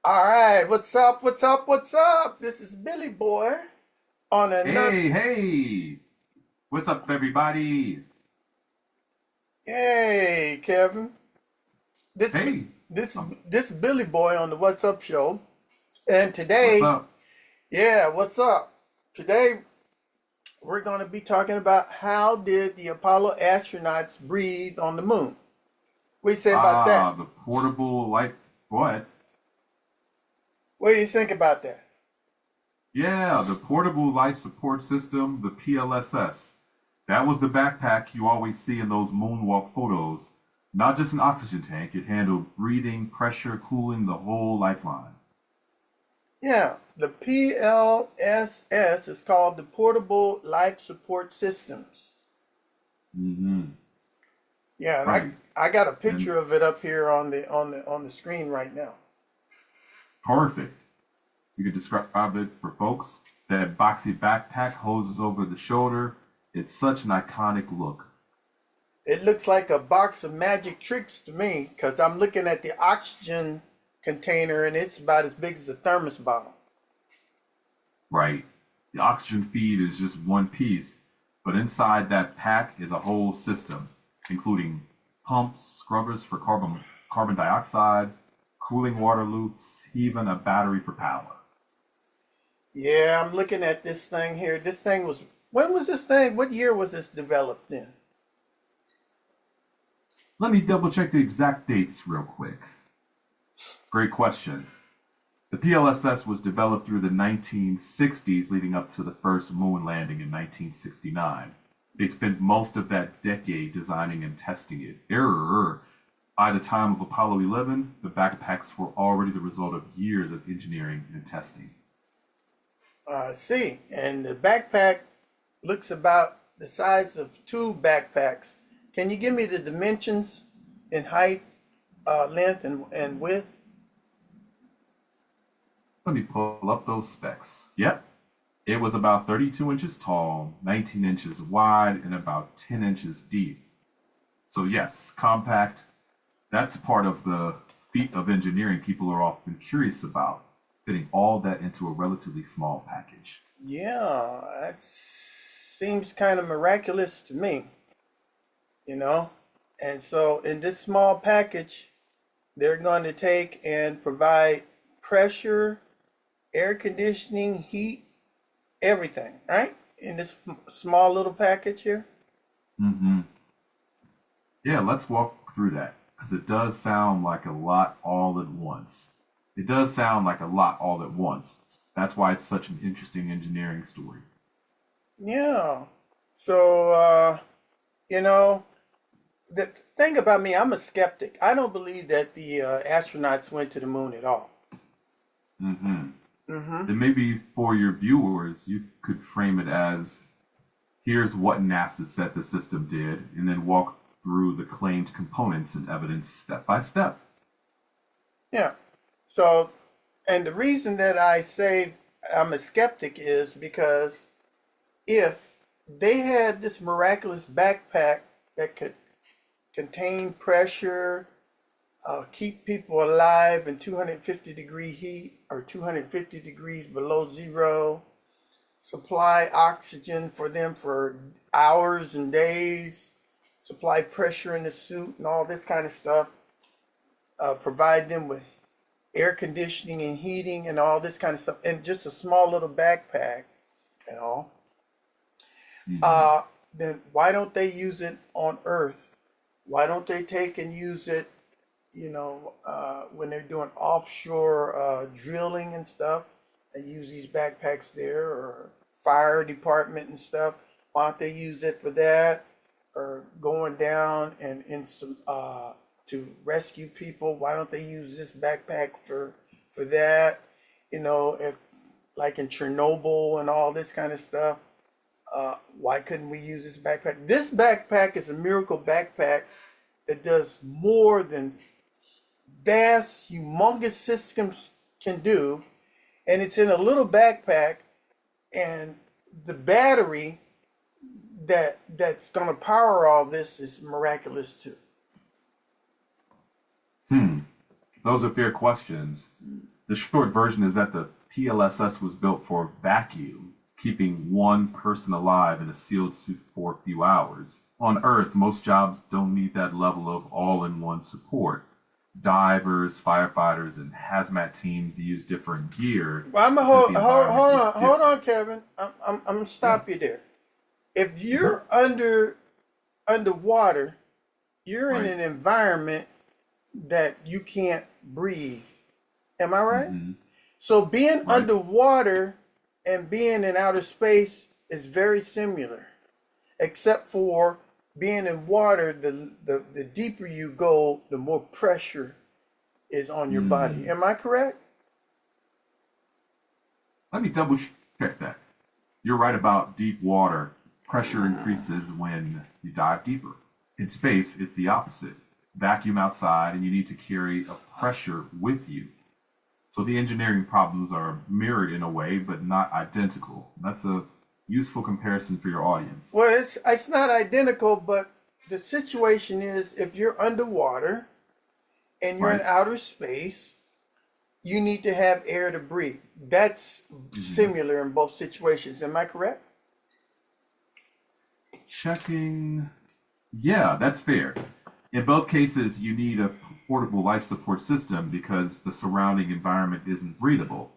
All right, what's up? What's up? What's up? This is Billy Boy on another. Hey, hey, what's up, everybody? Hey, Kevin. This Hey, this um, this is Billy Boy on the What's Up show, and what's today, up? yeah, what's up? Today we're going to be talking about how did the Apollo astronauts breathe on the moon. What do you say about that? The portable light. What? What do you think about that? Yeah, the portable life support system, the PLSS. That was the backpack you always see in those moonwalk photos. Not just an oxygen tank, it handled breathing, pressure, cooling, the whole lifeline. Yeah, the PLSS is called the Portable Life Support Systems. Mm-hmm. Yeah, and I Right. I got a And picture of it up here on the screen right now. perfect. You could describe it for folks. That boxy backpack hoses over the shoulder. It's such an iconic look. It looks like a box of magic tricks to me because I'm looking at the oxygen container and it's about as big as a thermos bottle. Right. The oxygen feed is just one piece, but inside that pack is a whole system, including pumps, scrubbers for carbon dioxide, cooling water loops, even a battery for power. Yeah, I'm looking at this thing here. This thing was, when was this thing? What year was this developed in? Let me double check the exact dates real quick. Great question. The PLSS was developed through the 1960s, leading up to the first moon landing in 1969. They spent most of that decade designing and testing it. Error. By the time of Apollo 11, the backpacks were already the result of years of engineering and testing. See, and the backpack looks about the size of two backpacks. Can you give me the dimensions in height, length, and width? Let me pull up those specs. Yep, it was about 32 inches tall, 19 inches wide, and about 10 inches deep. So, yes, compact. That's part of the feat of engineering people are often curious about, fitting all that into a relatively small package. Yeah, that seems kind of miraculous to me, you know? And so in this small package, they're going to take and provide pressure, air conditioning, heat, everything, right? In this small little package here. Mm-hmm. Yeah, let's walk through that, because it does sound like a lot all at once. It does sound like a lot all at once. That's why it's such an interesting engineering story. Yeah. So, you know, the thing about me, I'm a skeptic. I don't believe that the astronauts went to the moon at all. Mm-hmm. Mm-hmm. Then maybe for your viewers, you could frame it as here's what NASA said the system did, and then walk through the claimed components and evidence step by step. Yeah. So, and the reason that I say I'm a skeptic is because if they had this miraculous backpack that could contain pressure, keep people alive in 250-degree heat or 250 degrees below zero, supply oxygen for them for hours and days, supply pressure in the suit and all this kind of stuff, provide them with air conditioning and heating and all this kind of stuff, and just a small little backpack and all, Mm-hmm. uh, then why don't they use it on Earth? Why don't they take and use it, when they're doing offshore drilling and stuff, and use these backpacks there, or fire department and stuff? Why don't they use it for that, or going down and in some to rescue people? Why don't they use this backpack for that? If like in Chernobyl and all this kind of stuff, why couldn't we use this backpack? This backpack is a miracle backpack that does more than vast, humongous systems can do, and it's in a little backpack, and the battery that's going to power all this is miraculous too. Hmm. Those are fair questions. The short version is that the PLSS was built for vacuum, keeping one person alive in a sealed suit for a few hours. On Earth, most jobs don't need that level of all-in-one support. Divers, firefighters, and hazmat teams use different gear Well, I'm gonna because the environment is hold on, different. Kevin. I'm gonna Yeah. stop you there. If Mhm. you're underwater, you're in Right. an environment that you can't breathe. Am I right? Hmm. So being Right. underwater and being in outer space is very similar, except for being in water, the deeper you go, the more pressure is on your body. Mm. Am I correct? Let me double check that. You're right about deep water. Pressure increases when you dive deeper. In space, it's the opposite. Vacuum outside, and you need to carry a pressure with you. So the engineering problems are mirrored in a way, but not identical. That's a useful comparison for your audience. Well, it's not identical, but the situation is if you're underwater and you're in Right? outer space, you need to have air to breathe. That's Hmm. similar in both situations. Am I correct? Checking. Yeah, that's fair. In both cases, you need a portable life support system because the surrounding environment isn't breathable.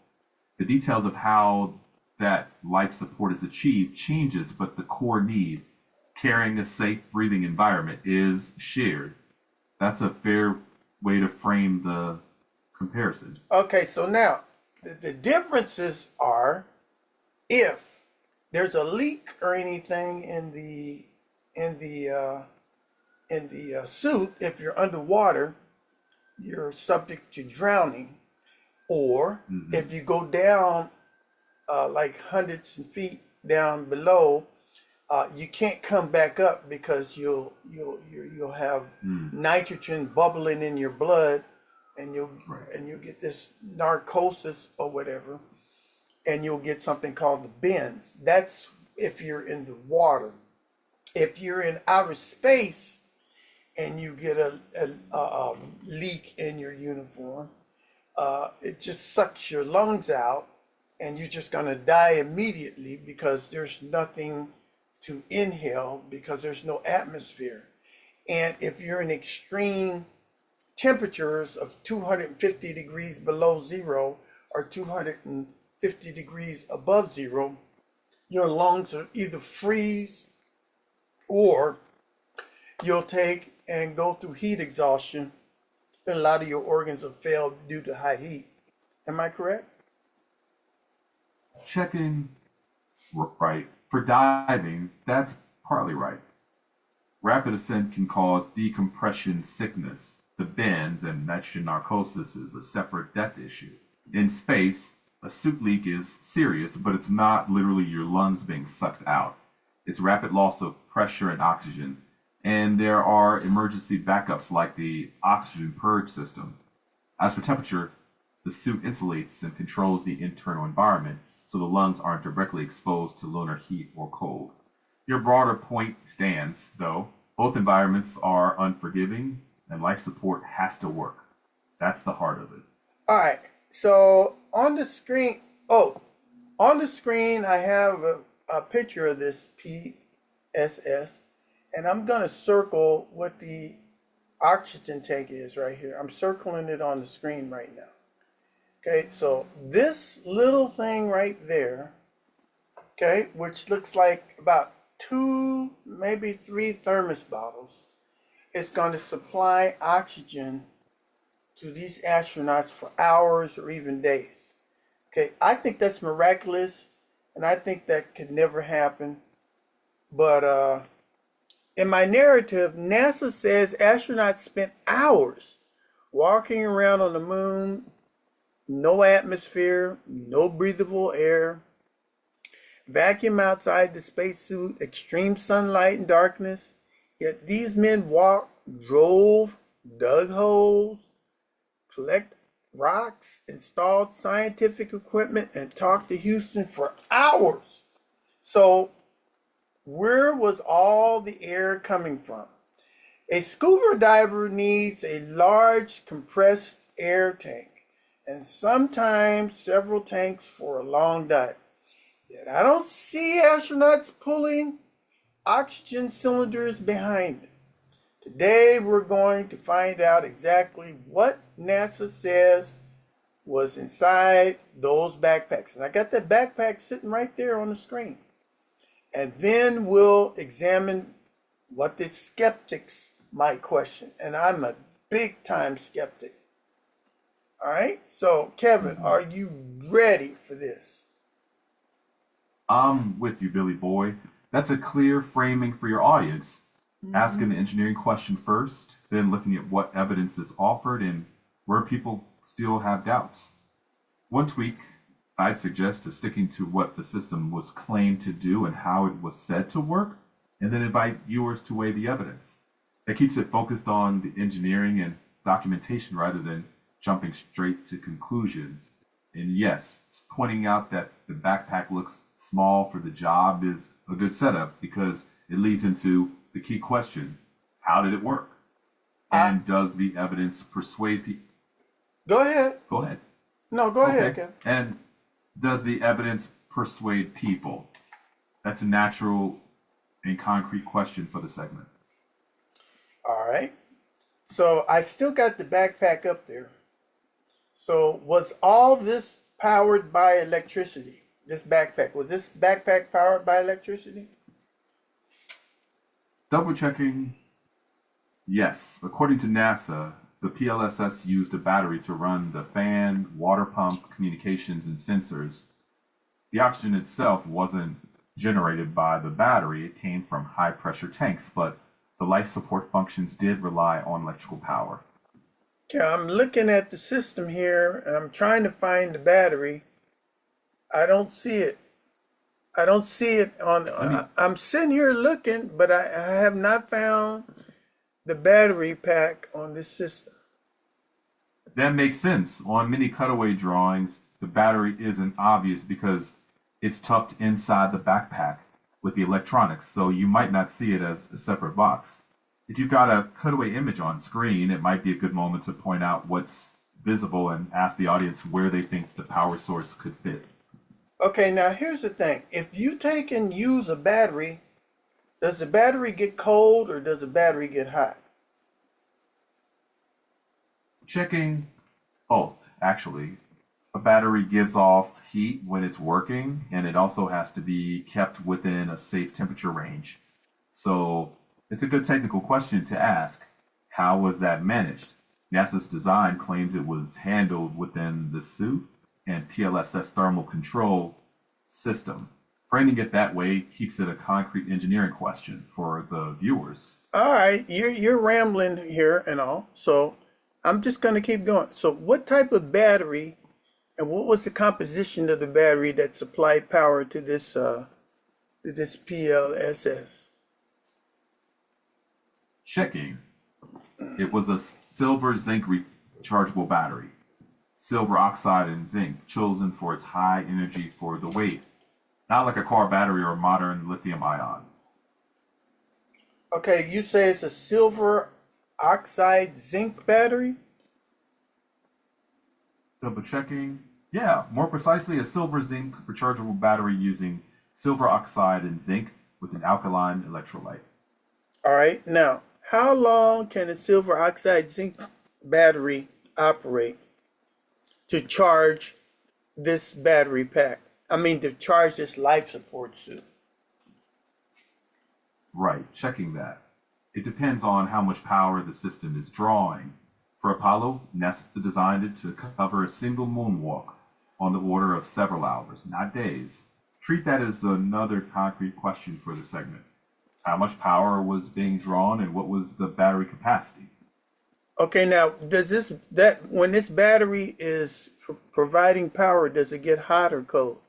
The details of how that life support is achieved changes, but the core need, carrying a safe breathing environment, is shared. That's a fair way to frame the comparison. Okay, so now the differences are if there's a leak or anything in the uh, in the suit, if you're underwater, you're subject to drowning. Or Hmm. if you go down like hundreds of feet down below, you can't come back up because you'll have Mm. nitrogen bubbling in your blood, and Right. you'll get this narcosis or whatever, and you'll get something called the bends. That's if you're in the water. If you're in outer space and you get a leak in your uniform, it just sucks your lungs out, and you're just going to die immediately because there's nothing to inhale because there's no atmosphere. And if you're in extreme temperatures of 250 degrees below zero or 250 degrees above zero, your lungs will either freeze or you'll take and go through heat exhaustion, and a lot of your organs will fail due to high heat. Am I correct? Checking. Right. For diving, that's partly right. Rapid ascent can cause decompression sickness. The bends and nitrogen narcosis is a separate death issue. In space, a suit leak is serious, but it's not literally your lungs being sucked out. It's rapid loss of pressure and oxygen. And there are emergency backups like the oxygen purge system. As for temperature, the suit insulates and controls the internal environment so the lungs aren't directly exposed to lunar heat or cold. Your broader point stands, though. Both environments are unforgiving, and life support has to work. That's the heart of it. All right. So on the screen, oh, on the screen, I have a picture of this PSS, and I'm gonna circle what the oxygen tank is right here. I'm circling it on the screen right now. Okay, so this little thing right there, okay, which looks like about two, maybe three thermos bottles, is going to supply oxygen to these astronauts for hours or even days. Okay, I think that's miraculous, and I think that could never happen. But in my narrative, NASA says astronauts spent hours walking around on the moon, no atmosphere, no breathable air, vacuum outside the spacesuit, extreme sunlight and darkness. Yet these men walked, drove, dug holes, collect rocks, installed scientific equipment, and talked to Houston for hours. So, where was all the air coming from? A scuba diver needs a large compressed air tank, and sometimes several tanks for a long dive. Yet I don't see astronauts pulling oxygen cylinders behind them. Today we're going to find out exactly what NASA says was inside those backpacks. And I got that backpack sitting right there on the screen. And then we'll examine what the skeptics might question. And I'm a big time skeptic. All right. So, Kevin, are you ready for this? I'm with you, Billy Boy. That's a clear framing for your audience. Asking the engineering question first, then looking at what evidence is offered and where people still have doubts. One tweak I'd suggest is sticking to what the system was claimed to do and how it was said to work, and then invite viewers to weigh the evidence. That keeps it focused on the engineering and documentation rather than jumping straight to conclusions. And yes, pointing out that the backpack looks small for the job is a good setup because it leads into the key question: how did it work? And does the evidence persuade people? Go ahead. Go ahead. No, go ahead, Kevin. And does the evidence persuade people? That's a natural and concrete question for the segment. All right. So I still got the backpack up there. So was all this powered by electricity? This backpack, was this backpack powered by electricity? Double checking. Yes. According to NASA, the PLSS used a battery to run the fan, water pump, communications, and sensors. The oxygen itself wasn't generated by the battery. It came from high pressure tanks, but the life support functions did rely on electrical power. Okay, I'm looking at the system here and I'm trying to find the battery. I don't see it. I don't see it on. I'm sitting here looking, but I have not found the battery pack on this system. That makes sense. On many cutaway drawings, the battery isn't obvious because it's tucked inside the backpack with the electronics, so you might not see it as a separate box. If you've got a cutaway image on screen, it might be a good moment to point out what's visible and ask the audience where they think the power source could fit. Okay, now here's the thing. If you take and use a battery, does the battery get cold or does the battery get hot? Checking both, actually. A battery gives off heat when it's working, and it also has to be kept within a safe temperature range. So it's a good technical question to ask. How was that managed? NASA's design claims it was handled within the suit and PLSS thermal control system. Framing it that way keeps it a concrete engineering question for the viewers. All right, you're rambling here and all, so I'm just going to keep going. So what type of battery and what was the composition of the battery that supplied power to this PLSS? Checking. It was a silver zinc rechargeable battery. Silver oxide and zinc, chosen for its high energy for the weight. Not like a car battery or a modern lithium ion. Okay, you say it's a silver oxide zinc battery? Double checking. Yeah, more precisely, a silver zinc rechargeable battery using silver oxide and zinc with an alkaline electrolyte. All right, now, how long can a silver oxide zinc battery operate to charge this battery pack? I mean, to charge this life support suit. Right, checking that. It depends on how much power the system is drawing. For Apollo, NASA designed it to cover a single moonwalk on the order of several hours, not days. Treat that as another concrete question for the segment. How much power was being drawn and what was the battery capacity? Okay, now does when this battery is providing power, does it get hot or cold?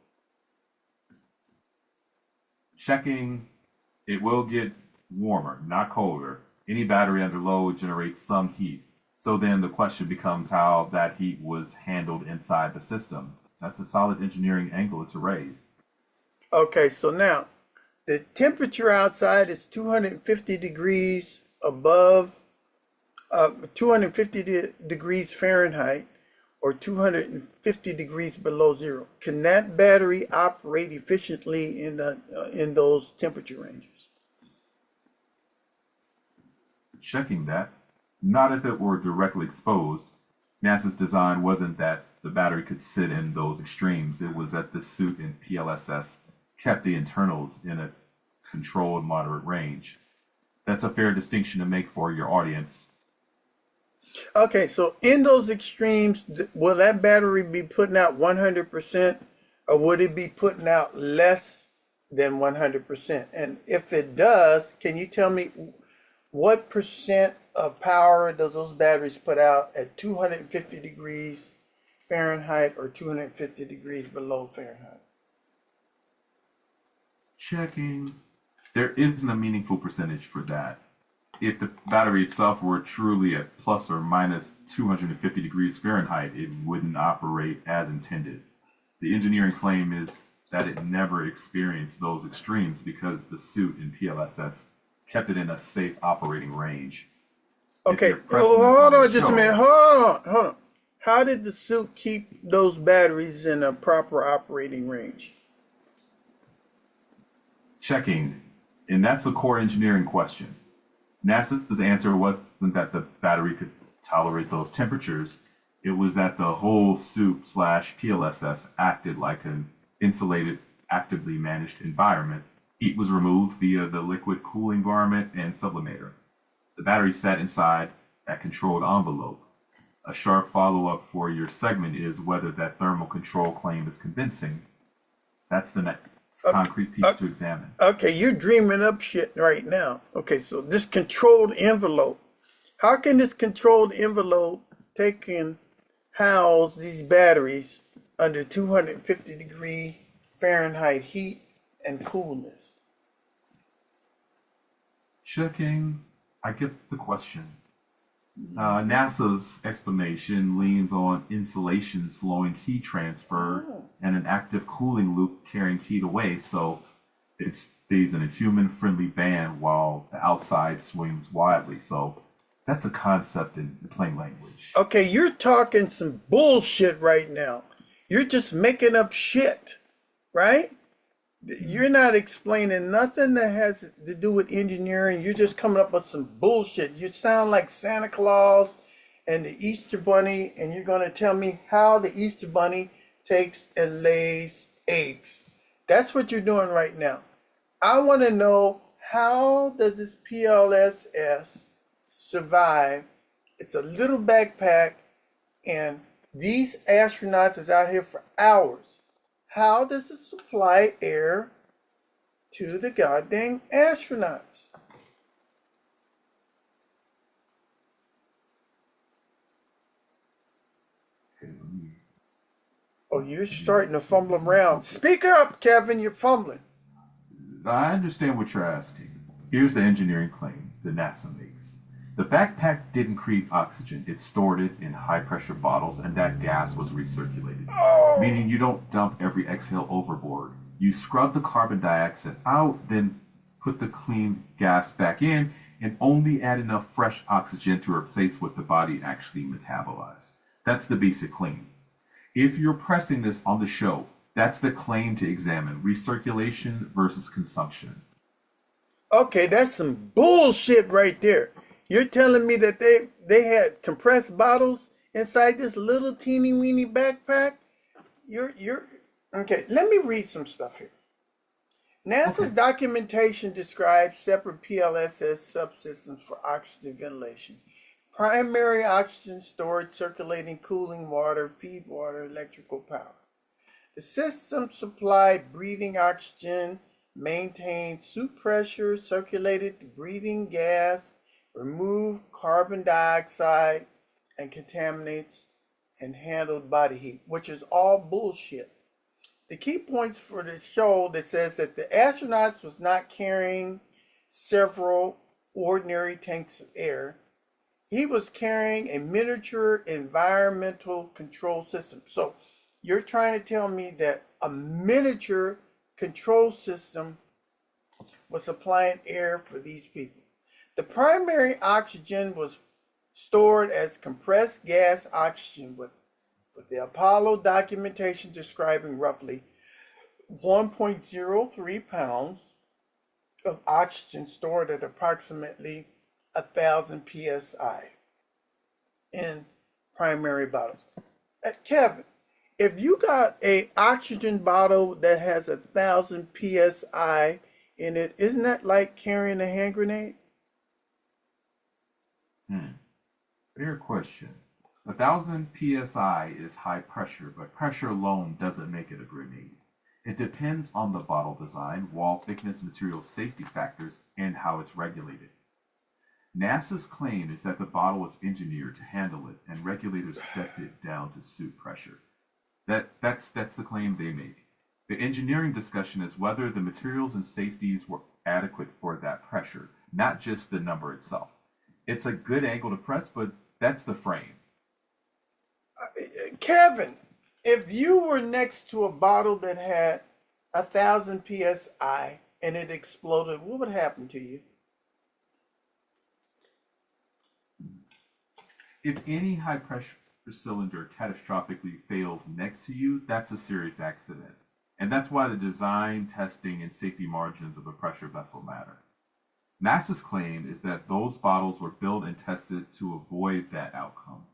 Checking, it will get warmer, not colder. Any battery under load generates some heat. So then the question becomes how that heat was handled inside the system. That's a solid engineering angle to raise. Okay, so now the temperature outside is 250 degrees above 250 degrees Fahrenheit or 250 degrees below zero. Can that battery operate efficiently in those temperature ranges? Checking that. Not if it were directly exposed. NASA's design wasn't that the battery could sit in those extremes. It was that the suit in PLSS kept the internals in a controlled moderate range. That's a fair distinction to make for your audience. Okay, so in those extremes, will that battery be putting out 100% or would it be putting out less than 100%? And if it does, can you tell me what percent of power does those batteries put out at 250 degrees Fahrenheit or 250 degrees below Fahrenheit? Checking. There isn't a meaningful percentage for that. If the battery itself were truly at plus or minus 250 degrees Fahrenheit, it wouldn't operate as intended. The engineering claim is that it never experienced those extremes because the suit in PLSS kept it in a safe operating range. Okay, hold on just a minute. Hold on. How did the suit keep those batteries in a proper operating range? Checking. And that's the core engineering question. NASA's answer wasn't that the battery could tolerate those temperatures. It was that the whole suit slash PLSS acted like an insulated, actively managed environment. Heat was removed via the liquid cooling garment and sublimator. The battery sat inside that controlled envelope. A sharp follow-up for your segment is whether that thermal control claim is convincing. That's the next concrete piece to examine. Okay, you're dreaming up shit right now. Okay, so this controlled envelope. How can this controlled envelope take and house these batteries under 250 degree Fahrenheit heat and coolness? Checking. I get the question. NASA's explanation leans on insulation slowing heat transfer and an active cooling loop carrying heat away, so it stays in a human-friendly band while the outside swings wildly. So that's a concept in plain language. Okay, you're talking some bullshit right now. You're just making up shit, right? You're not explaining nothing that has to do with engineering. You're just coming up with some bullshit. You sound like Santa Claus and the Easter Bunny, and you're going to tell me how the Easter Bunny takes and lays eggs. That's what you're doing right now. I want to know, how does this PLSS survive? It's a little backpack, and these astronauts is out here for hours. How does it supply air to the goddamn astronauts? Oh, you're starting to fumble around. Speak up, Kevin. You're fumbling. I understand what you're asking. Here's the engineering claim that NASA makes. The backpack didn't create oxygen, it stored it in high pressure bottles, and that gas was recirculated. Meaning you don't dump every exhale overboard. You scrub the carbon dioxide out, then put the clean gas back in, and only add enough fresh oxygen to replace what the body actually metabolized. That's the basic claim. If you're pressing this on the show, that's the claim to examine: recirculation versus consumption. Okay, that's some bullshit right there. You're telling me that they had compressed bottles inside this little teeny weeny backpack? You're okay. Let me read some stuff here. NASA's documentation describes separate PLSS subsystems for oxygen ventilation. Primary oxygen storage, circulating cooling water, feed water, electrical power. The system supplied breathing oxygen, maintained suit pressure, circulated the breathing gas, removed carbon dioxide and contaminants, and handled body heat, which is all bullshit. The key points for the show that says that the astronauts was not carrying several ordinary tanks of air. He was carrying a miniature environmental control system. So you're trying to tell me that a miniature control system was supplying air for these people. The primary oxygen was stored as compressed gas oxygen, with the Apollo documentation describing roughly 1.03 pounds of oxygen stored at approximately 1,000 psi in primary bottles. Kevin, if you got a oxygen bottle that has 1,000 psi in it, isn't that like carrying a hand grenade? Fair question. 1,000 psi is high pressure, but pressure alone doesn't make it a grenade. It depends on the bottle design, wall thickness, material safety factors, and how it's regulated. NASA's claim is that the bottle was engineered to handle it, and regulators stepped it down to suit pressure. That's the claim they make. The engineering discussion is whether the materials and safeties were adequate for that pressure, not just the number itself. It's a good angle to press, but that's the frame. Kevin, if you were next to a bottle that had 1,000 psi and it exploded, what would happen to you? If any high pressure cylinder catastrophically fails next to you, that's a serious accident. And that's why the design, testing, and safety margins of a pressure vessel matter. NASA's claim is that those bottles were built and tested to avoid that outcome.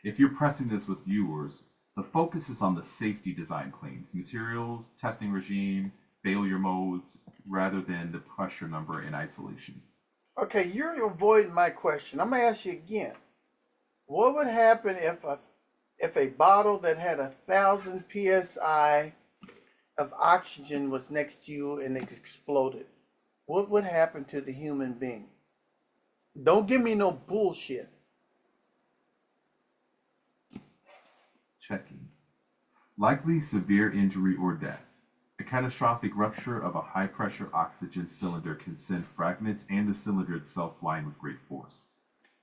If you're pressing this with viewers, the focus is on the safety design claims, materials, testing regime, failure modes, rather than the pressure number in isolation. Okay, you're avoiding my question. I'm gonna ask you again. What would happen if a bottle that had 1,000 psi of oxygen was next to you and it exploded? What would happen to the human being? Don't give me no bullshit. Checking. Likely severe injury or death. A catastrophic rupture of a high-pressure oxygen cylinder can send fragments and the cylinder itself flying with great force.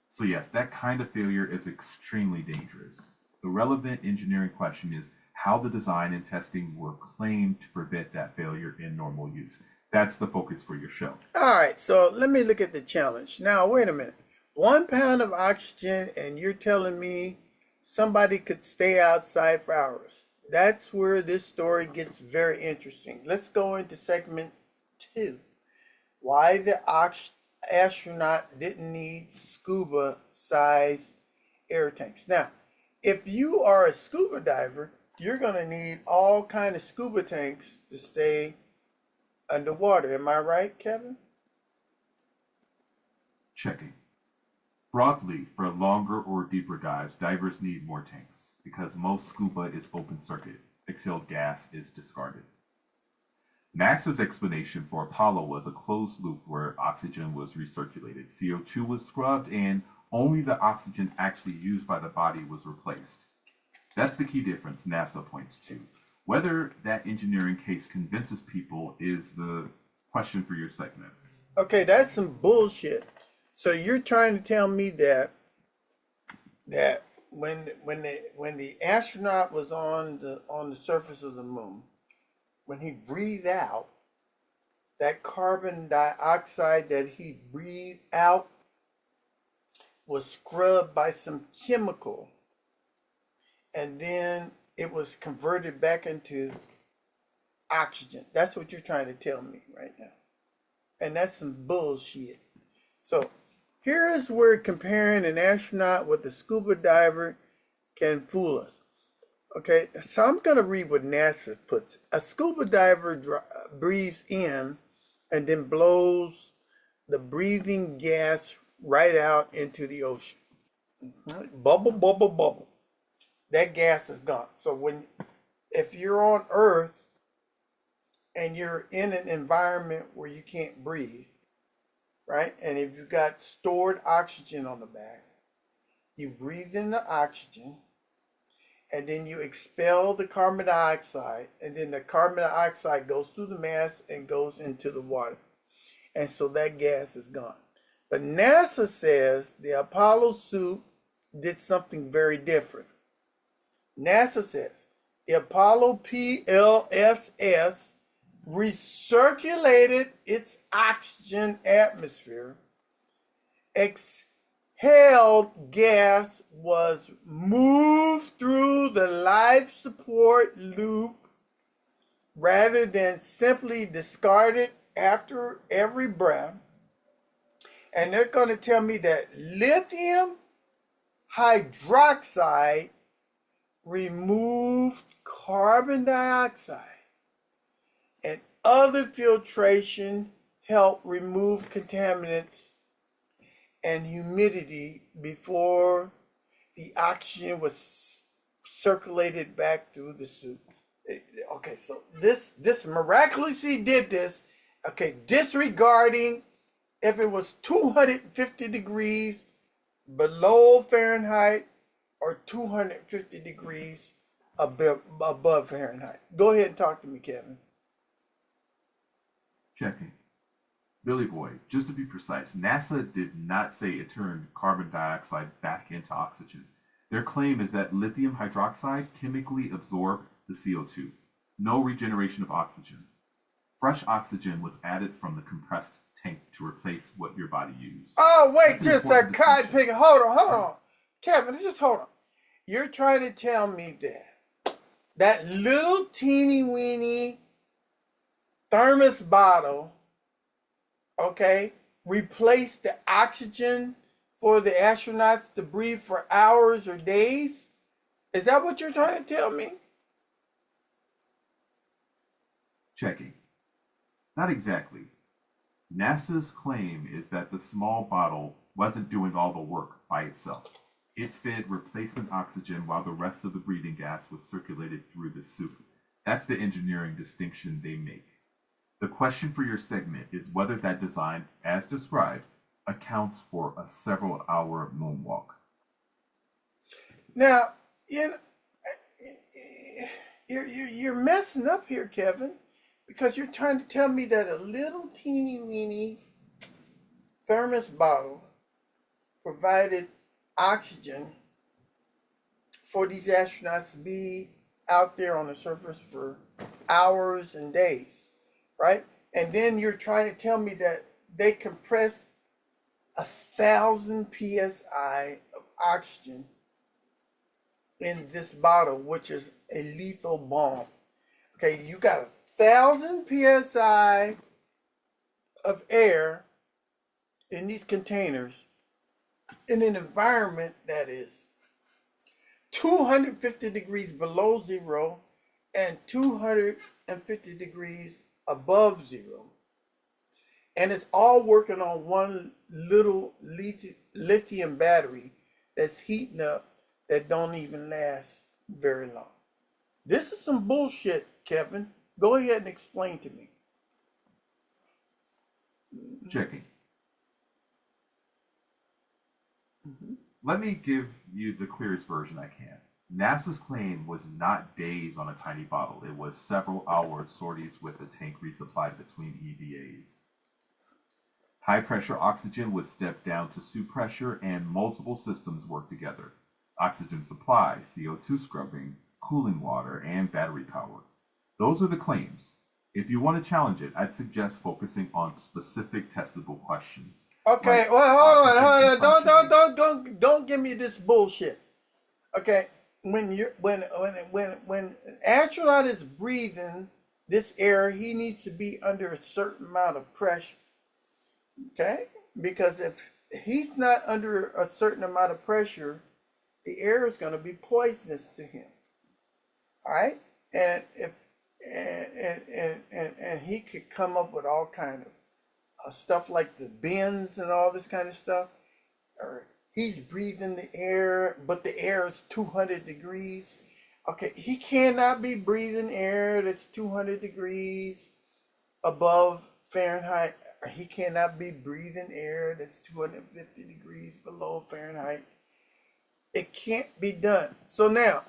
So yes, that kind of failure is extremely dangerous. The relevant engineering question is how the design and testing were claimed to prevent that failure in normal use. That's the focus for your show. All right, so let me look at the challenge. Now, wait a minute. 1 pound of oxygen, and you're telling me somebody could stay outside for hours. That's where this story gets very interesting. Let's go into segment 2. Why the astronaut didn't need scuba-sized air tanks. Now, if you are a scuba diver, you're going to need all kind of scuba tanks to stay underwater. Am I right, Kevin? Checking. Broadly, for longer or deeper dives, divers need more tanks because most scuba is open circuit. Exhaled gas is discarded. NASA's explanation for Apollo was a closed loop where oxygen was recirculated, CO2 was scrubbed, and only the oxygen actually used by the body was replaced. That's the key difference NASA points to. Whether that engineering case convinces people is the question for your segment. Okay, that's some bullshit. So you're trying to tell me that when the astronaut was on the surface of the moon, when he breathed out, that carbon dioxide that he breathed out was scrubbed by some chemical, and then it was converted back into oxygen. That's what you're trying to tell me right now. And that's some bullshit. So here is where comparing an astronaut with a scuba diver can fool us. Okay, so I'm going to read what NASA puts. A scuba diver breathes in and then blows the breathing gas right out into the ocean. Bubble, bubble, bubble. That gas is gone. So if you're on Earth and you're in an environment where you can't breathe, right? And if you've got stored oxygen on the back, you breathe in the oxygen, and then you expel the carbon dioxide, and then the carbon dioxide goes through the mask and goes into the water. And so that gas is gone. But NASA says the Apollo suit did something very different. NASA says the Apollo PLSS recirculated its oxygen atmosphere, exhaled held gas was moved through the life support loop rather than simply discarded after every breath. And they're going to tell me that lithium hydroxide removed carbon dioxide and other filtration helped remove contaminants and humidity before the oxygen was circulated back through the soup. Okay, so this miraculously did this. Okay, disregarding if it was 250 degrees below Fahrenheit or 250 degrees above Fahrenheit. Go ahead and talk to me, Kevin. Checking. Billy Boy, just to be precise, NASA did not say it turned carbon dioxide back into oxygen. Their claim is that lithium hydroxide chemically absorbed the CO2. No regeneration of oxygen. Fresh oxygen was added from the compressed tank to replace what your body used. Oh, wait just a cotton pick. Hold on. Kevin, just hold on. You're trying to tell me that little teeny weeny thermos bottle, okay, replaced the oxygen for the astronauts to breathe for hours or days? Is that what you're trying to tell me? Checking. Not exactly. NASA's claim is that the small bottle wasn't doing all the work by itself. It fed replacement oxygen while the rest of the breathing gas was circulated through the soup. That's the engineering distinction they make. The question for your segment is whether that design, as described, accounts for a several-hour moonwalk. Now, you're messing up here, Kevin, because you're trying to tell me that a little teeny weeny thermos bottle provided oxygen for these astronauts to be out there on the surface for hours and days, right? And then you're trying to tell me that they compressed 1,000 psi of oxygen in this bottle, which is a lethal bomb. Okay, you got 1,000 psi of air in these containers in an environment that is 250 degrees below zero and 250 degrees above zero. And it's all working on one little lithium battery that's heating up that don't even last very long. This is some bullshit, Kevin. Go ahead and explain to me. Checking. Let me give you the clearest version I can. NASA's claim was not days on a tiny bottle. It was several hour sorties with the tank resupplied between EVAs. High pressure oxygen was stepped down to soup pressure and multiple systems worked together. Oxygen supply, CO2 scrubbing, cooling water, and battery power. Those are the claims. If you want to challenge it, I'd suggest focusing on specific testable questions. Okay, like well, hold oxygen on. Don't give me this bullshit. Okay, when an astronaut is breathing this air, he needs to be under a certain amount of pressure. Okay, because if he's not under a certain amount of pressure, the air is going to be poisonous to him. All right, and if and he could come up with all kind of stuff like the bends and all this kind of stuff, or he's breathing the air, but the air is 200 degrees. Okay, he cannot be breathing air that's 200 degrees above Fahrenheit. Or he cannot be breathing air that's 250 degrees below Fahrenheit. It can't be done. So now,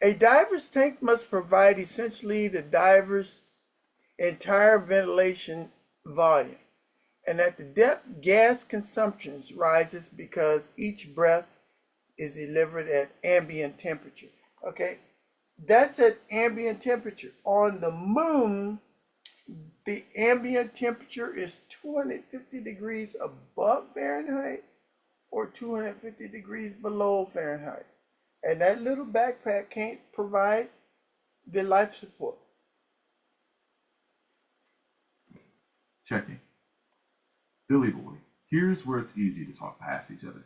a diver's tank must provide essentially the diver's entire ventilation volume. And at the depth, gas consumption rises because each breath is delivered at ambient temperature. Okay, that's at ambient temperature. On the moon, the ambient temperature is 250 degrees above Fahrenheit or 250 degrees below Fahrenheit. And that little backpack can't provide the life support. Checking. Billy Boy, here's where it's easy to talk past each other.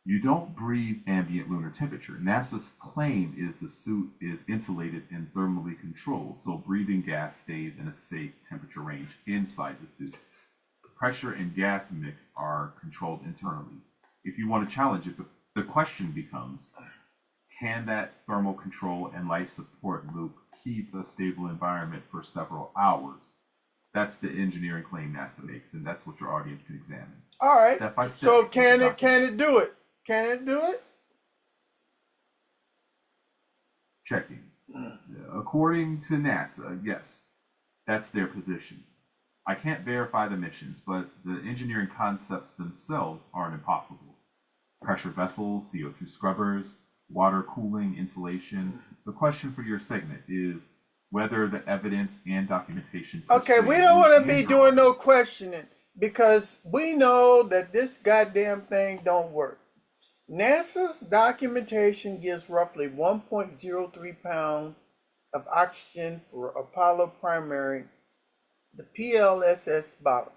You don't breathe ambient lunar temperature. NASA's claim is the suit is insulated and thermally controlled, so breathing gas stays in a safe temperature range inside the suit. Pressure and gas mix are controlled internally. If you want to challenge it, the question becomes, can that thermal control and life support loop keep a stable environment for several hours? That's the engineering claim NASA makes, and that's what your audience can examine. All right. Step by step. So can it do it? Can it do it? Checking. According to NASA, yes, that's their position. I can't verify the missions, but the engineering concepts themselves aren't impossible. Pressure vessels, CO2 scrubbers, water cooling, insulation. The question for your segment is whether the evidence and documentation. Okay, we don't want to be doing no questioning because we know that this goddamn thing don't work. NASA's documentation gives roughly 1.03 pounds of oxygen for Apollo primary, the PLSS bottle,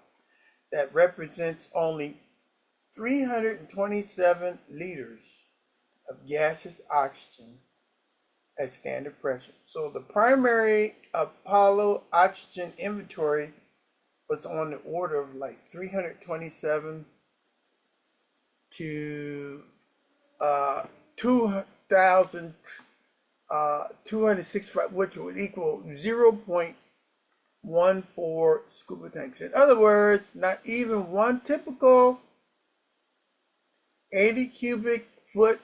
that represents only 327 liters of gaseous oxygen at standard pressure. So the primary Apollo oxygen inventory was on the order of like 327 to 2,265, which would equal 0.14 scuba tanks. In other words, not even one typical 80 cubic foot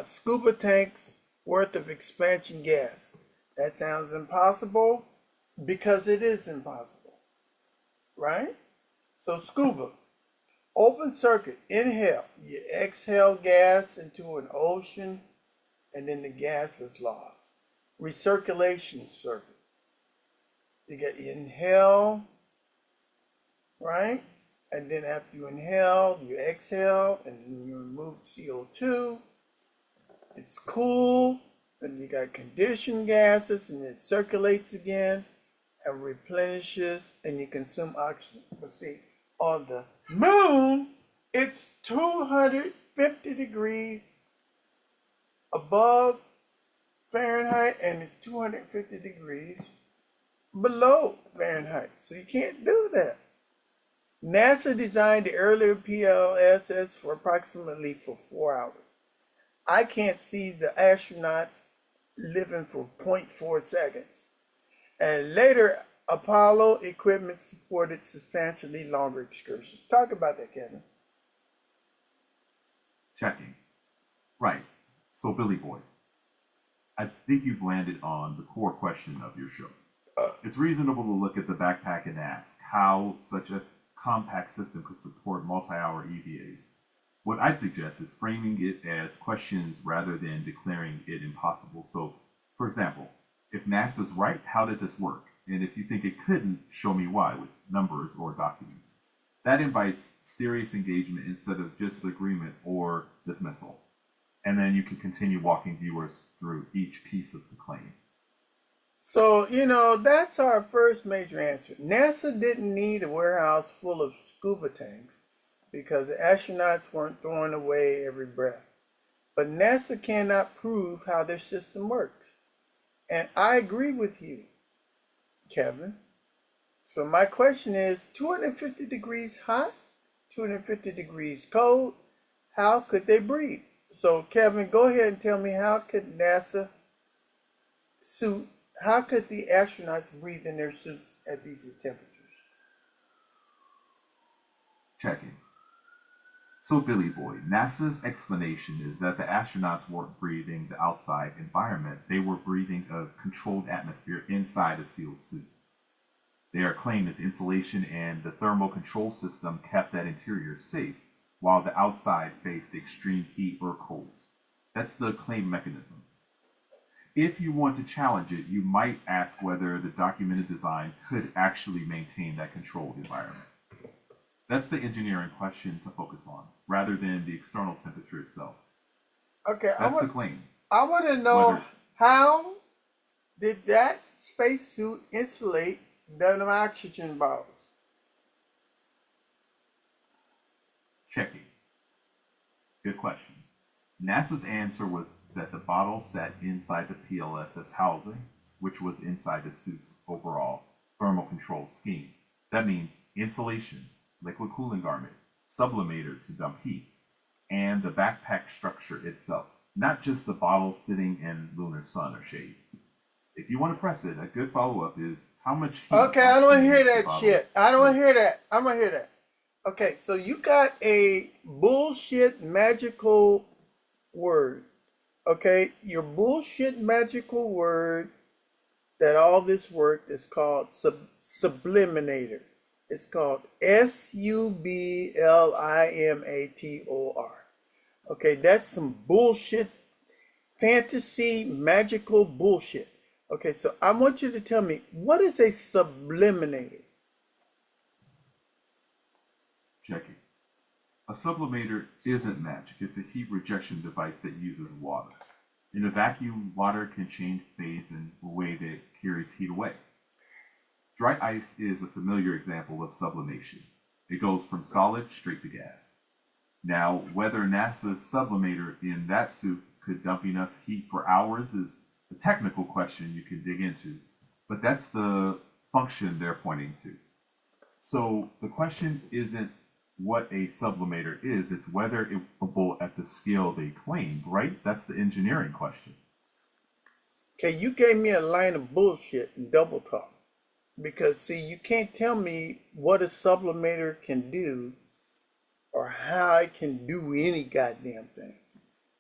scuba tanks worth of expansion gas. That sounds impossible because it is impossible, right? So scuba. Open circuit, inhale. You exhale gas into an ocean and then the gas is lost. Recirculation circuit. You get inhale, right? And then after you inhale, you exhale and then you remove CO2. It's cool. And you got conditioned gases and it circulates again and replenishes and you consume oxygen. But see, on the moon, it's 250 degrees above Fahrenheit and it's 250 degrees below Fahrenheit. So you can't do that. NASA designed the earlier PLSS for approximately 4 hours. I can't see the astronauts living for 0.4 seconds. And later, Apollo equipment supported substantially longer excursions. Talk about that, Kevin. Checking. Right. So, Billy Boy, I think you've landed on the core question of your show. It's reasonable to look at the backpack and ask how such a compact system could support multi-hour EVAs. What I'd suggest is framing it as questions rather than declaring it impossible. So, for example, if NASA's right, how did this work? And if you think it couldn't, show me why with numbers or documents. That invites serious engagement instead of just agreement or dismissal. And then you can continue walking viewers through each piece of the claim. So, that's our first major answer. NASA didn't need a warehouse full of scuba tanks because the astronauts weren't throwing away every breath. But NASA cannot prove how their system works. And I agree with you, Kevin. So my question is, 250 degrees hot, 250 degrees cold, how could they breathe? So Kevin, go ahead and tell me, how could the astronauts breathe in their suits at these temperatures? Checking. So, Billy Boy, NASA's explanation is that the astronauts weren't breathing the outside environment. They were breathing a controlled atmosphere inside a sealed suit. Their claim is insulation and the thermal control system kept that interior safe, while the outside faced extreme heat or cold. That's the claim mechanism. If you want to challenge it, you might ask whether the documented design could actually maintain that controlled environment. That's the engineering question to focus on, rather than the external temperature itself. Okay, That's the claim. I want to know Whether how did that spacesuit insulate them oxygen bottles? checking. Good question. NASA's answer was that the bottle sat inside the PLSS housing, which was inside the suit's overall thermal control scheme. That means insulation, liquid cooling garment, sublimator to dump heat, and the backpack structure itself, not just the bottle sitting in lunar sun or shade. If you want to press it, a good follow up is how much heat Okay, I don't actually hear makes the that bottle shit. I don't move. hear that. I'm gonna hear that. Okay, so you got a bullshit magical word. Okay, your bullshit magical word that all this work is called subliminator. It's called sublimator. Okay, that's some bullshit, fantasy, magical bullshit. Okay, so I want you to tell me, what is a subliminator? Checking. A sublimator isn't magic, it's a heat rejection device that uses water. In a vacuum, water can change phase in a way that carries heat away. Dry ice is a familiar example of sublimation. It goes from solid straight to gas. Now, whether NASA's sublimator in that suit could dump enough heat for hours is a technical question you can dig into, but that's the function they're pointing to. So the question isn't what a sublimator is, it's whether it's capable at the scale they claim, right? That's the engineering question. Okay, you gave me a line of bullshit and double talk. Because, see, you can't tell me what a sublimator can do or how it can do any goddamn thing.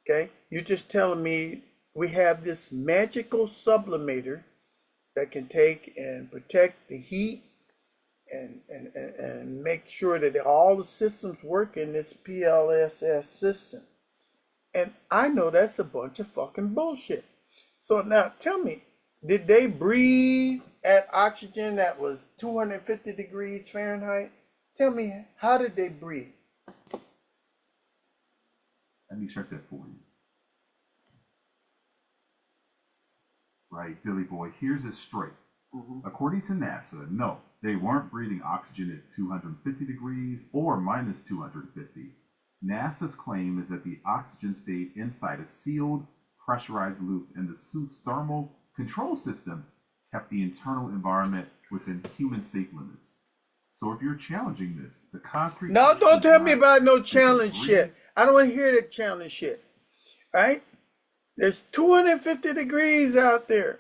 Okay? You're just telling me we have this magical sublimator that can take and protect the heat and make sure that all the systems work in this PLSS system. And I know that's a bunch of fucking bullshit. So now tell me, did they breathe at oxygen that was 250 degrees Fahrenheit? Tell me, how did they breathe? Let me check that for you. Right, Billy Boy, here's it straight. According to NASA, no, they weren't breathing oxygen at 250 degrees or minus 250. NASA's claim is that the oxygen stayed inside a sealed, pressurized loop, and the suit's thermal control system kept the internal environment within human safe limits. So if you're challenging this, the concrete No, question don't is tell me not about no did they challenge breathe. shit. I don't want to hear that challenge shit. Right? There's 250 degrees out there.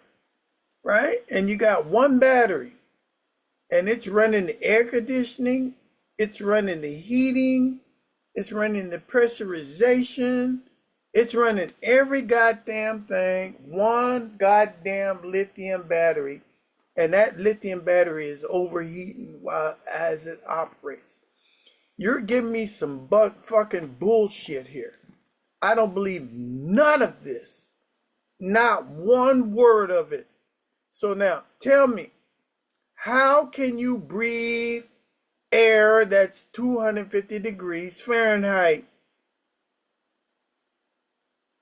Right? And you got one battery. And it's running the air conditioning. It's running the heating. It's running the pressurization. It's running every goddamn thing. One goddamn lithium battery. And that lithium battery is overheating while as it operates. You're giving me some fucking bullshit here. I don't believe none of this. Not one word of it. So now, tell me, how can you breathe air that's 250 degrees Fahrenheit?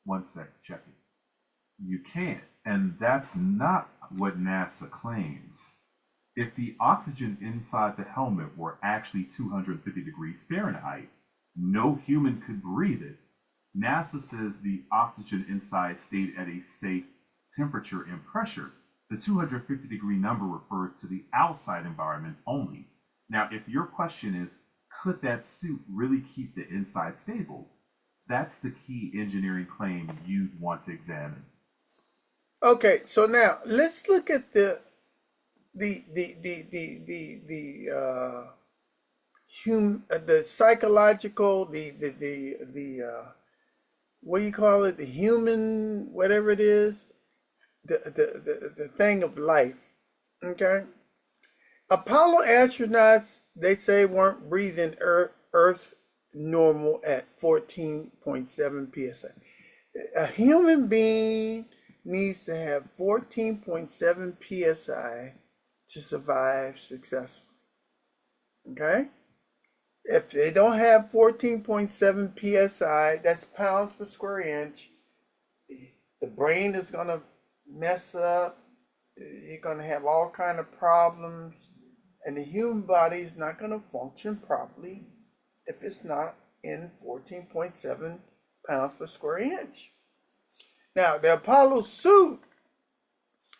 1 sec, check it. You can't, and that's not what NASA claims. If the oxygen inside the helmet were actually 250 degrees Fahrenheit, no human could breathe it. NASA says the oxygen inside stayed at a safe temperature and pressure. The 250-degree number refers to the outside environment only. Now, if your question is, could that suit really keep the inside stable? That's the key engineering claim you'd want to examine. Okay, so now let's look at the psychological, what do you call it, the human, whatever it is, the thing of life. Okay, Apollo astronauts, they say, weren't breathing earth normal at 14.7 psi. A human being needs to have 14.7 psi to survive successfully. Okay? If they don't have 14.7 psi, that's pounds per square inch, the brain is going to mess up. You're going to have all kind of problems, and the human body is not going to function properly if it's not in 14.7 pounds per square inch. Now, the Apollo suit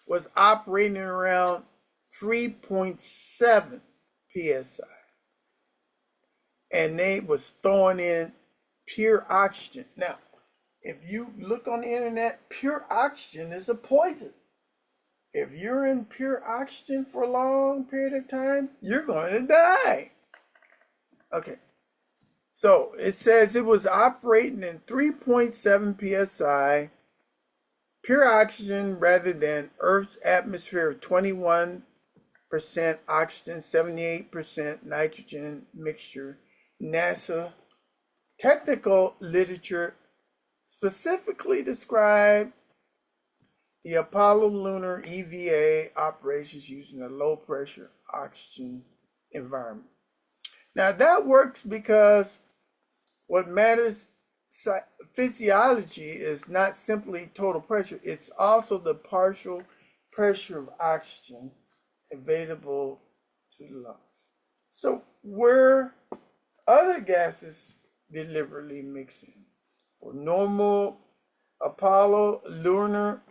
was operating around 3.7 psi, and they was throwing in pure oxygen. Now, if you look on the internet, pure oxygen is a poison. If you're in pure oxygen for a long period of time, you're going to die. Okay, so it says it was operating in 3.7 psi, pure oxygen rather than Earth's atmosphere of 21% oxygen, 78% nitrogen mixture. NASA technical literature specifically described the Apollo lunar EVA operations using a low pressure oxygen environment. Now that works because what matters physiology is not simply total pressure, it's also the partial pressure of oxygen available to the lungs. So where other gases deliberately mix in. For normal Apollo lunar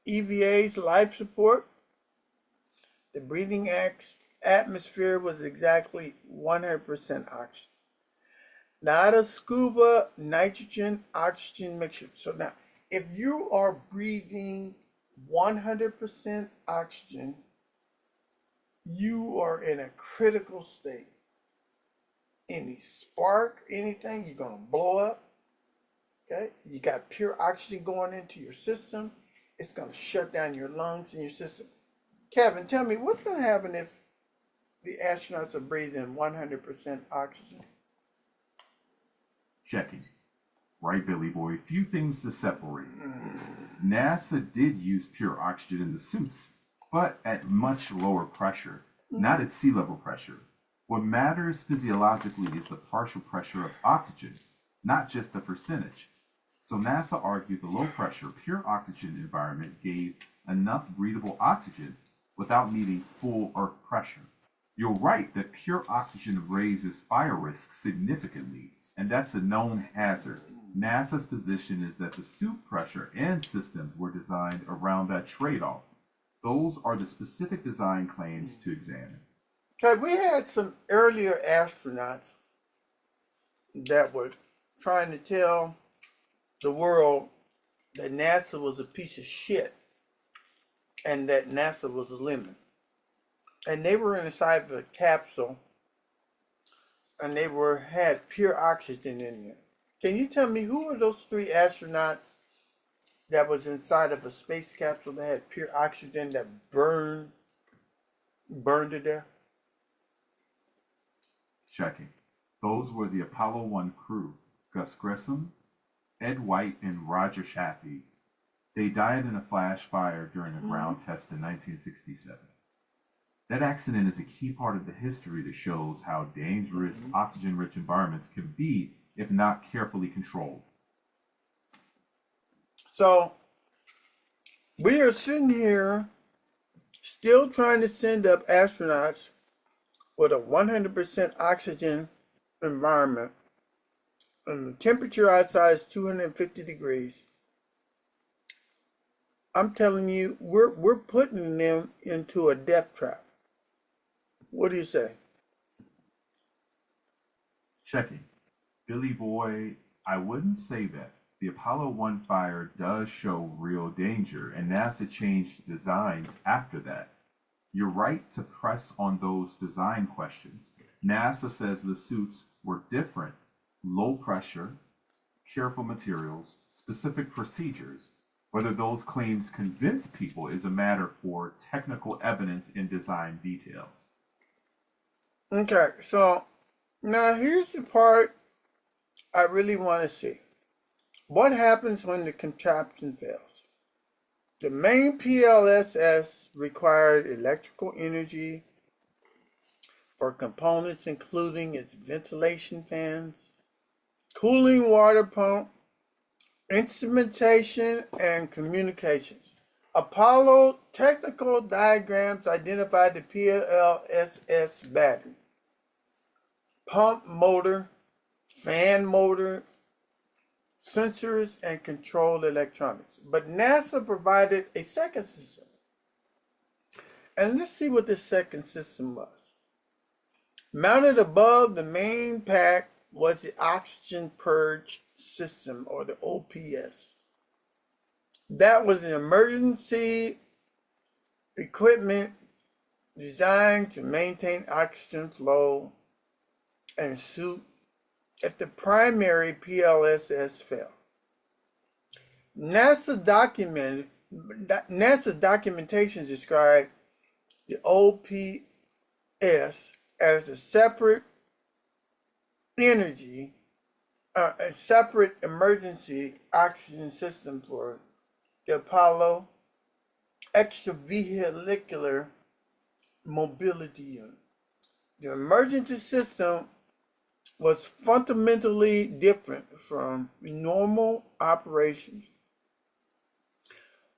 EVA's life support, the breathing atmosphere was exactly 100% oxygen. Not a scuba nitrogen oxygen mixture. So now, if you are breathing 100% oxygen, you are in a critical state. Any spark, anything, you're going to blow up. Okay? You got pure oxygen going into your system. It's going to shut down your lungs and your system. Kevin, tell me, what's going to happen if the astronauts are breathing 100% oxygen? Checking. Right, Billy Boy. Few things to separate. NASA did use pure oxygen in the suits, but at much lower pressure, not at sea level pressure. What matters physiologically is the partial pressure of oxygen, not just the percentage. So NASA argued the low pressure, pure oxygen environment gave enough breathable oxygen without needing full Earth pressure. You're right that pure oxygen raises fire risk significantly, and that's a known hazard. NASA's position is that the suit pressure and systems were designed around that trade-off. Those are the specific design claims to examine. Okay, we had some earlier astronauts that were trying to tell the world that NASA was a piece of shit and that NASA was a lemon. And they were inside of a capsule and they had pure oxygen in there. Can you tell me who were those three astronauts that was inside of a space capsule that had pure oxygen that burned to death? Checking. Those were the Apollo 1 crew, Gus Grissom, Ed White, and Roger Chaffee. They died in a flash fire during a ground test in 1967. That accident is a key part of the history that shows how dangerous oxygen-rich environments can be if not carefully controlled. So we are sitting here still trying to send up astronauts with a 100% oxygen environment, and the temperature outside is 250 degrees. I'm telling you, we're putting them into a death trap. What do you say? Checking. Billy Boy, I wouldn't say that. The Apollo 1 fire does show real danger, and NASA changed designs after that. You're right to press on those design questions. NASA says the suits were different, low pressure, careful materials, specific procedures. Whether those claims convince people is a matter for technical evidence and design details. Okay, so now here's the part I really want to see. What happens when the contraption fails? The main PLSS required electrical energy for components including its ventilation fans, cooling water pump, instrumentation, and communications. Apollo technical diagrams identified the PLSS battery, pump motor, fan motor, sensors, and control electronics. But NASA provided a second system. And let's see what this second system was. Mounted above the main pack was the oxygen purge system, or the OPS. That was an emergency equipment designed to maintain oxygen flow and suit if the primary PLSS failed. NASA's documentation described the OPS as a separate a separate emergency oxygen system for the Apollo extravehicular mobility unit. The emergency system was fundamentally different from normal operations.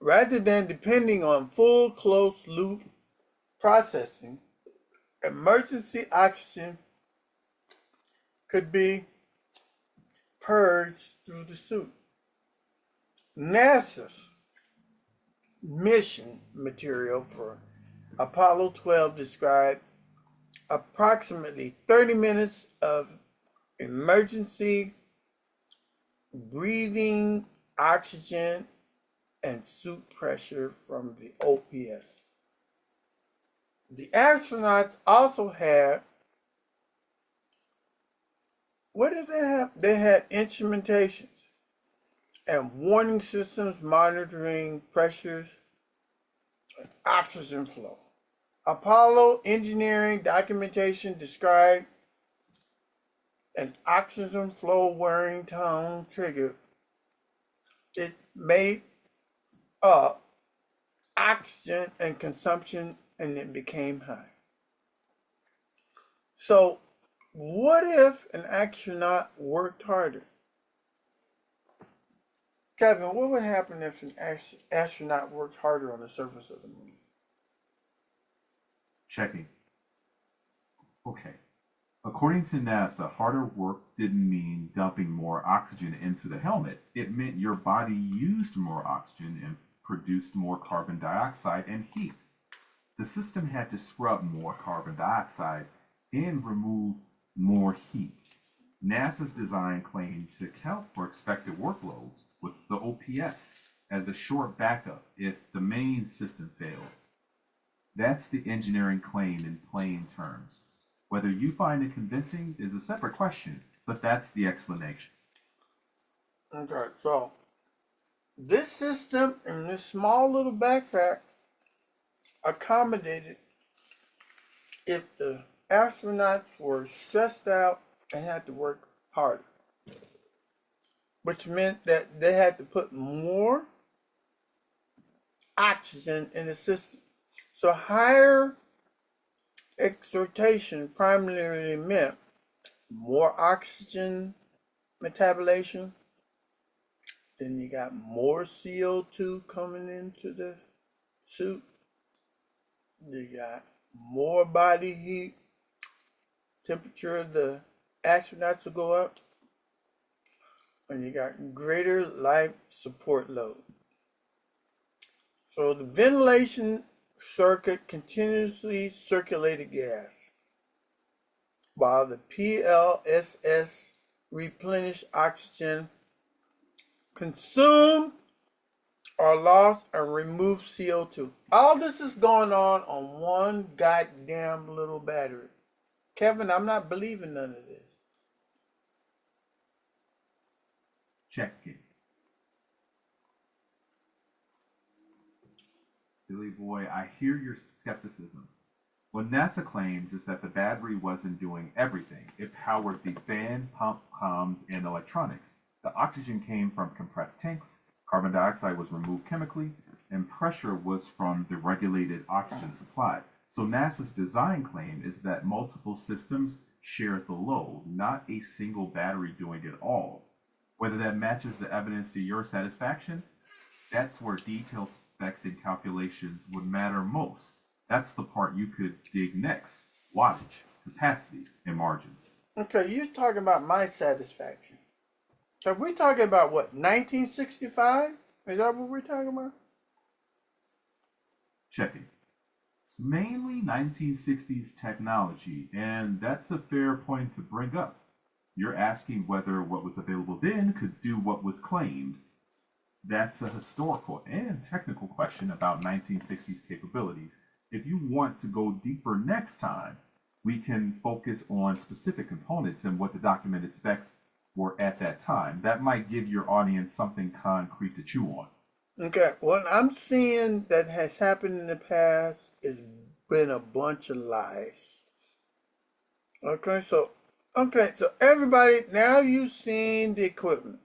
Rather than depending on full closed loop processing, emergency oxygen could be purged through the suit. NASA's mission material for Apollo 12 described approximately 30 minutes of emergency breathing oxygen and suit pressure from the OPS. The astronauts also had, what did they have? They had instrumentations and warning systems monitoring pressures and oxygen flow. Apollo engineering documentation described an oxygen flow wearing tone trigger. It made up oxygen and consumption, and it became high. So what if an astronaut worked harder? Kevin, what would happen if an astronaut worked harder on the surface of the moon? Checking. Okay. According to NASA, harder work didn't mean dumping more oxygen into the helmet. It meant your body used more oxygen and produced more carbon dioxide and heat. The system had to scrub more carbon dioxide and remove more heat. NASA's design claimed to account for expected workloads with the OPS as a short backup if the main system failed. That's the engineering claim in plain terms. Whether you find it convincing is a separate question, but that's the explanation. Okay, so this system in this small little backpack accommodated if the astronauts were stressed out and had to work harder, which meant that they had to put more oxygen in the system. So higher exertion primarily meant more oxygen metabolism. Then you got more CO2 coming into the suit. You got more body heat. Temperature of the astronauts will go up. And you got greater life support load. So the ventilation circuit continuously circulated gas, while the PLSS replenished oxygen, consumed or lost and removed CO2. All this is going on one goddamn little battery. Kevin, I'm not believing none of this. Checking. Billy boy, I hear your skepticism. What NASA claims is that the battery wasn't doing everything. It powered the fan, pump, comms, and electronics. The oxygen came from compressed tanks, carbon dioxide was removed chemically, and pressure was from the regulated oxygen supply. So NASA's design claim is that multiple systems share the load, not a single battery doing it all. Whether that matches the evidence to your satisfaction, that's where detailed specs and calculations would matter most. That's the part you could dig next. Wattage, capacity, and margins. Okay, you're talking about my satisfaction. So we're talking about what, 1965? Is that what we're talking about? Checking. It's mainly 1960s technology, and that's a fair point to bring up. You're asking whether what was available then could do what was claimed. That's a historical and technical question about 1960s capabilities. If you want to go deeper next time, we can focus on specific components and what the documented specs were at that time. That might give your audience something concrete to chew on. Okay, what I'm seeing that has happened in the past has been a bunch of lies. Okay, so everybody, now you've seen the equipment.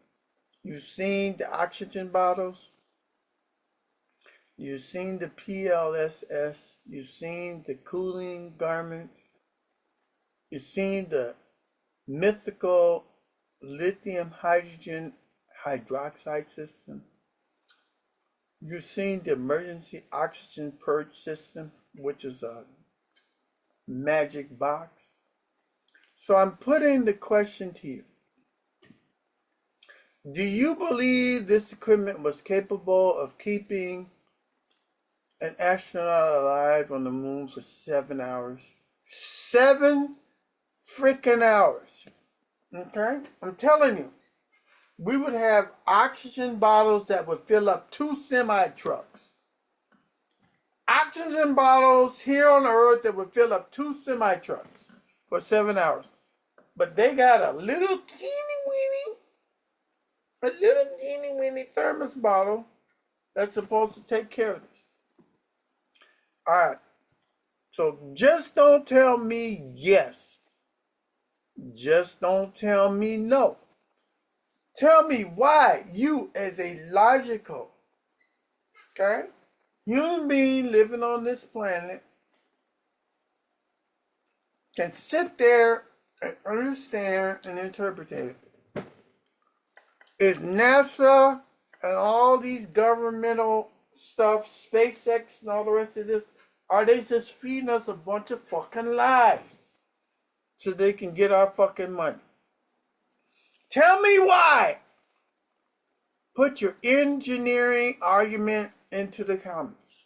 You've seen the oxygen bottles. You've seen the PLSS. You've seen the cooling garment. You've seen the mythical lithium hydrogen hydroxide system. You've seen the emergency oxygen purge system, which is a magic box. So I'm putting the question to you. Do you believe this equipment was capable of keeping an astronaut alive on the moon for 7 hours? 7 freaking hours. Okay? I'm telling you, we would have oxygen bottles that would fill up 2 semi trucks. Oxygen bottles here on Earth that would fill up 2 semi trucks for 7 hours. But they got a little teeny weeny thermos bottle that's supposed to take care of this. Alright, so just don't tell me yes. Just don't tell me no. Tell me why you, as a logical, okay, human being living on this planet, can sit there and understand and interpret it. Is NASA and all these governmental stuff, SpaceX and all the rest of this, are they just feeding us a bunch of fucking lies so they can get our fucking money? Tell me why. Put your engineering argument into the comments.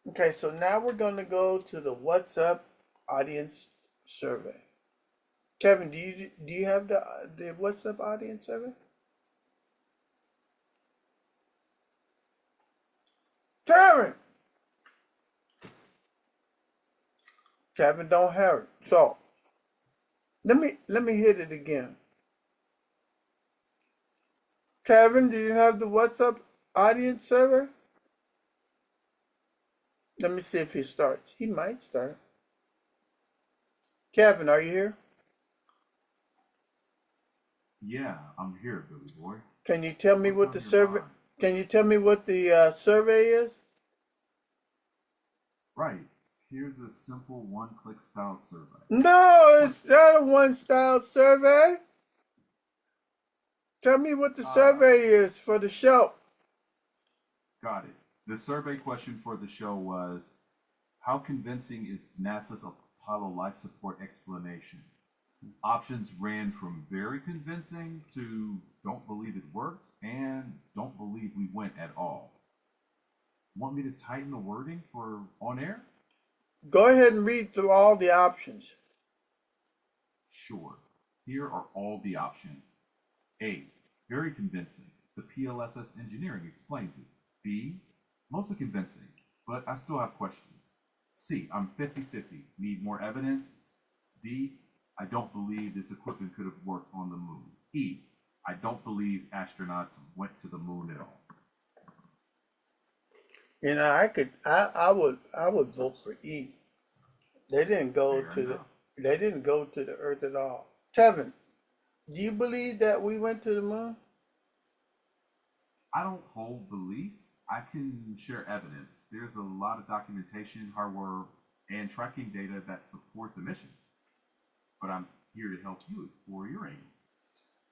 Okay, so now we're going to go to the What's Up audience survey. Kevin, do you have the What's Up audience survey? Kevin don't have it. So let me hit it again. Kevin, do you have the What's Up audience survey? Let me see if he starts. He might start. Kevin, are you here? Yeah, I'm here, Billy Boy. Can you tell me what the survey? Can you tell me what the survey is? Right. Here's a simple one-click style survey. No, it's not a one-style survey. Tell me what the survey is for the show. Got it. The survey question for the show was, how convincing is NASA's Apollo life support explanation? Options ran from very convincing to don't believe it worked and don't believe we went at all. Want me to tighten the wording for on air? Go ahead and read through all the options. Sure. Here are all the options. A. Very convincing. The PLSS engineering explains it. B. Mostly convincing, but I still have questions. C. I'm 50-50. Need more evidence. D. I don't believe this equipment could have worked on the moon. E. I don't believe astronauts went to the moon at all. You know, I would vote for E. They didn't go they didn't go to the Earth at all. Kevin, do you believe that we went to the moon? I don't hold beliefs. I can share evidence. There's a lot of documentation, hardware, and tracking data that support the missions. But I'm here to help you explore your aim.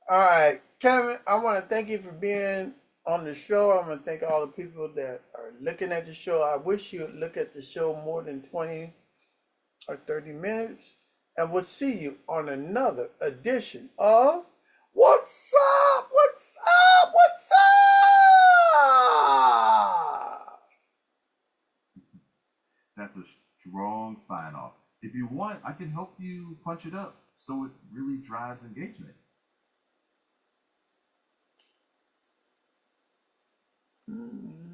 All right, Kevin, I want to thank you for being on the show. I want to thank all the people that are looking at the show. I wish you would look at the show more than 20 or 30 minutes. And we'll see you on another edition of What's Up? What's Up? What's Up? That's a strong sign off. If you want, I can help you punch it up so it really drives engagement. Mm.